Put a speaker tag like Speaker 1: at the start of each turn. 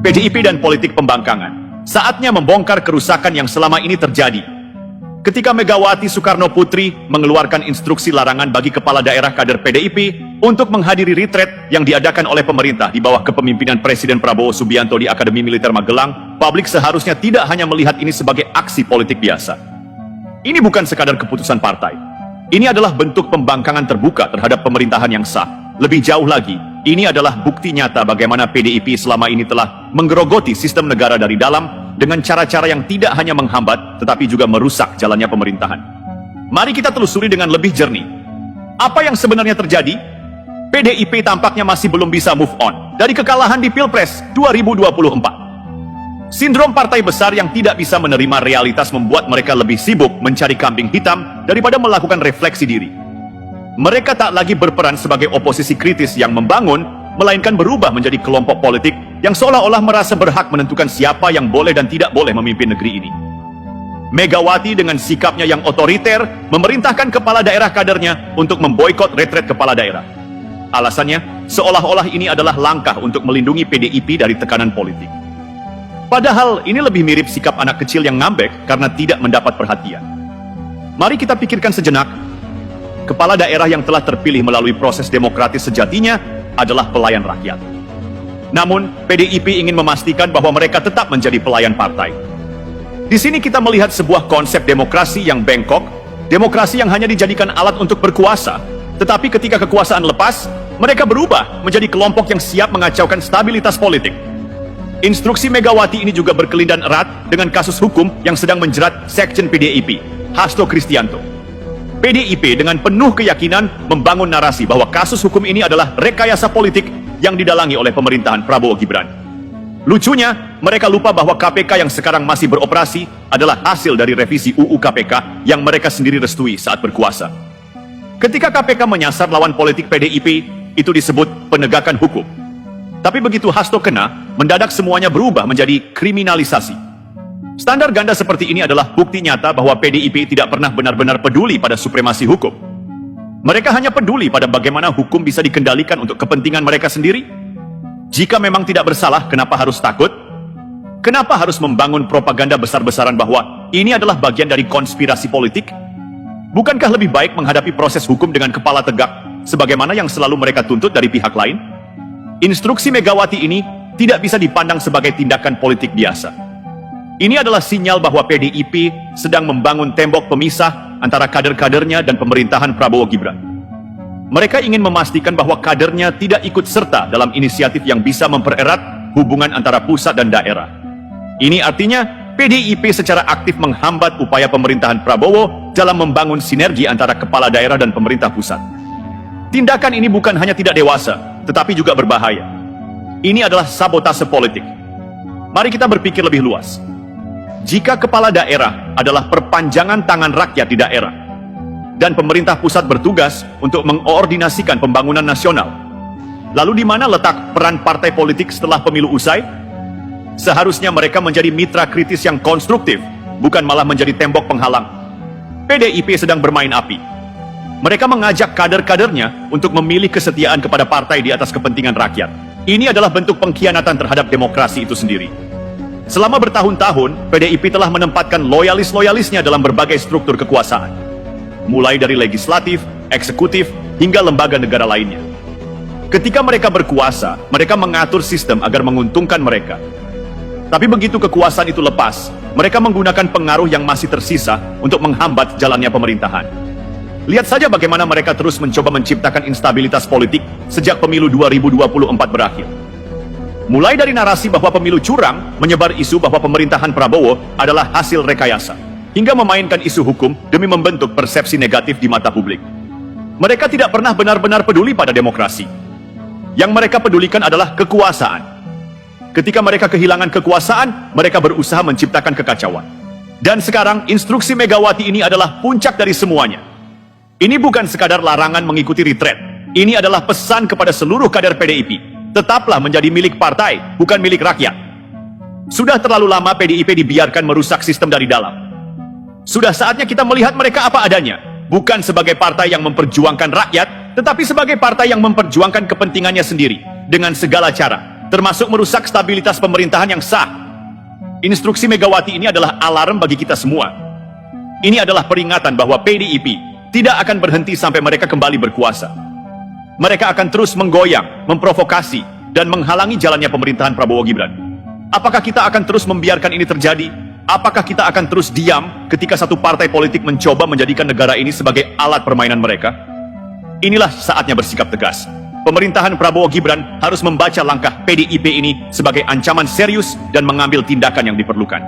Speaker 1: PDIP dan politik pembangkangan. Saatnya membongkar kerusakan yang selama ini terjadi. Ketika Megawati Soekarno Putri mengeluarkan instruksi larangan bagi kepala daerah kader PDIP untuk menghadiri retret yang diadakan oleh pemerintah di bawah kepemimpinan Presiden Prabowo Subianto di Akademi Militer Magelang, publik seharusnya tidak hanya melihat ini sebagai aksi politik biasa. Ini bukan sekadar keputusan partai. Ini adalah bentuk pembangkangan terbuka terhadap pemerintahan yang sah. Lebih jauh lagi, ini adalah bukti nyata bagaimana PDIP selama ini telah menggerogoti sistem negara dari dalam dengan cara-cara yang tidak hanya menghambat, tetapi juga merusak jalannya pemerintahan. Mari kita telusuri dengan lebih jernih. Apa yang sebenarnya terjadi? PDIP tampaknya masih belum bisa move on dari kekalahan di Pilpres 2024. Sindrom partai besar yang tidak bisa menerima realitas membuat mereka lebih sibuk mencari kambing hitam daripada melakukan refleksi diri. Mereka tak lagi berperan sebagai oposisi kritis yang membangun, melainkan berubah menjadi kelompok politik yang seolah-olah merasa berhak menentukan siapa yang boleh dan tidak boleh memimpin negeri ini. Megawati dengan sikapnya yang otoriter memerintahkan kepala daerah kadernya untuk memboikot retret kepala daerah. Alasannya, seolah-olah ini adalah langkah untuk melindungi PDIP dari tekanan politik. Padahal ini lebih mirip sikap anak kecil yang ngambek karena tidak mendapat perhatian. Mari kita pikirkan sejenak. Kepala daerah yang telah terpilih melalui proses demokratis sejatinya adalah pelayan rakyat. Namun, PDIP ingin memastikan bahwa mereka tetap menjadi pelayan partai. Di sini kita melihat sebuah konsep demokrasi yang bengkok, demokrasi yang hanya dijadikan alat untuk berkuasa, tetapi ketika kekuasaan lepas, mereka berubah menjadi kelompok yang siap mengacaukan stabilitas politik. Instruksi Megawati ini juga berkelindan erat dengan kasus hukum yang sedang menjerat sekjen PDIP, Hasto Kristianto. PDIP dengan penuh keyakinan membangun narasi bahwa kasus hukum ini adalah rekayasa politik yang didalangi oleh pemerintahan Prabowo Gibran. Lucunya, mereka lupa bahwa KPK yang sekarang masih beroperasi adalah hasil dari revisi UU KPK yang mereka sendiri restui saat berkuasa. Ketika KPK menyasar lawan politik PDIP, itu disebut penegakan hukum. Tapi begitu Hasto kena, mendadak semuanya berubah menjadi kriminalisasi. Standar ganda seperti ini adalah bukti nyata bahwa PDIP tidak pernah benar-benar peduli pada supremasi hukum. Mereka hanya peduli pada bagaimana hukum bisa dikendalikan untuk kepentingan mereka sendiri. Jika memang tidak bersalah, kenapa harus takut? Kenapa harus membangun propaganda besar-besaran bahwa ini adalah bagian dari konspirasi politik? Bukankah lebih baik menghadapi proses hukum dengan kepala tegak, sebagaimana yang selalu mereka tuntut dari pihak lain? Instruksi Megawati ini tidak bisa dipandang sebagai tindakan politik biasa. Ini adalah sinyal bahwa PDIP sedang membangun tembok pemisah antara kader-kadernya dan pemerintahan Prabowo Gibran. Mereka ingin memastikan bahwa kadernya tidak ikut serta dalam inisiatif yang bisa mempererat hubungan antara pusat dan daerah. Ini artinya PDIP secara aktif menghambat upaya pemerintahan Prabowo dalam membangun sinergi antara kepala daerah dan pemerintah pusat. Tindakan ini bukan hanya tidak dewasa, tetapi juga berbahaya. Ini adalah sabotase politik. Mari kita berpikir lebih luas. Jika kepala daerah adalah perpanjangan tangan rakyat di daerah, dan pemerintah pusat bertugas untuk mengkoordinasikan pembangunan nasional, lalu di mana letak peran partai politik setelah pemilu usai? Seharusnya mereka menjadi mitra kritis yang konstruktif, bukan malah menjadi tembok penghalang. PDIP sedang bermain api. Mereka mengajak kader-kadernya untuk memilih kesetiaan kepada partai di atas kepentingan rakyat. Ini adalah bentuk pengkhianatan terhadap demokrasi itu sendiri. Selama bertahun-tahun, PDIP telah menempatkan loyalis-loyalisnya dalam berbagai struktur kekuasaan. Mulai dari legislatif, eksekutif, hingga lembaga negara lainnya. Ketika mereka berkuasa, mereka mengatur sistem agar menguntungkan mereka. Tapi begitu kekuasaan itu lepas, mereka menggunakan pengaruh yang masih tersisa untuk menghambat jalannya pemerintahan. Lihat saja bagaimana mereka terus mencoba menciptakan instabilitas politik sejak pemilu 2024 berakhir. Mulai dari narasi bahwa pemilu curang, menyebar isu bahwa pemerintahan Prabowo adalah hasil rekayasa, hingga memainkan isu hukum demi membentuk persepsi negatif di mata publik. Mereka tidak pernah benar-benar peduli pada demokrasi. Yang mereka pedulikan adalah kekuasaan. Ketika mereka kehilangan kekuasaan, mereka berusaha menciptakan kekacauan. Dan sekarang, instruksi Megawati ini adalah puncak dari semuanya. Ini bukan sekadar larangan mengikuti retret. Ini adalah pesan kepada seluruh kader PDIP. Tetaplah menjadi milik partai, bukan milik rakyat. Sudah terlalu lama PDIP dibiarkan merusak sistem dari dalam. Sudah saatnya kita melihat mereka apa adanya. Bukan sebagai partai yang memperjuangkan rakyat, tetapi sebagai partai yang memperjuangkan kepentingannya sendiri. Dengan segala cara. termasuk merusak stabilitas pemerintahan yang sah. Instruksi Megawati ini adalah alarm bagi kita semua. Ini adalah peringatan bahwa PDIP tidak akan berhenti sampai mereka kembali berkuasa. Mereka akan terus menggoyang, memprovokasi, dan menghalangi jalannya pemerintahan Prabowo Gibran. Apakah kita akan terus membiarkan ini terjadi? Apakah kita akan terus diam ketika satu partai politik mencoba menjadikan negara ini sebagai alat permainan mereka? Inilah saatnya bersikap tegas. Pemerintahan Prabowo Gibran harus membaca langkah PDIP ini sebagai ancaman serius dan mengambil tindakan yang diperlukan.